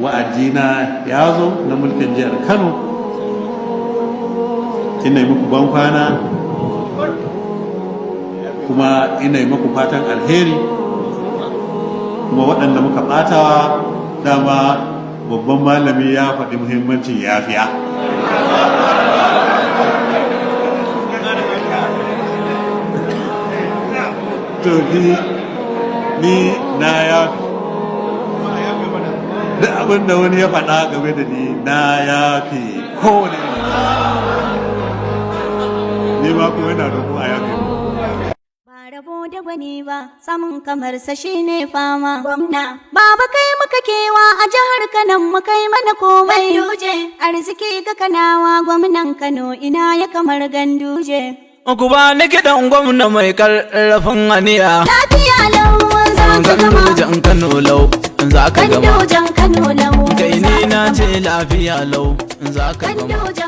wa'adina ya zo na mulkin jihar Kano. Ina yi muku bankwana kuma ina yi muku fatan alheri, kuma waɗanda muka ɓatawa dama babban malami ya faɗi muhimmancin yafiya. To ni na yafi da abin da wani ya faɗa game da ni, na yafi kowane ni ma kuma yana da kuma yafi. Ba rabo da gwani ba, samun kamar sa shine fama. Gwamna, baba kai muka kewa a jihar Kano mu kai mana komai. Ganduje, arziki ga Kanawa, gwamnan Kano ina ya kamar Ganduje. Ku ba ni kiɗan gwamna mai ƙarfin aniya. Lafiya lau za ka gama. Gandujan Kano lau za ka gama. Gandujan Kano lau. Kai ni na ce lafiya lau za ka gama.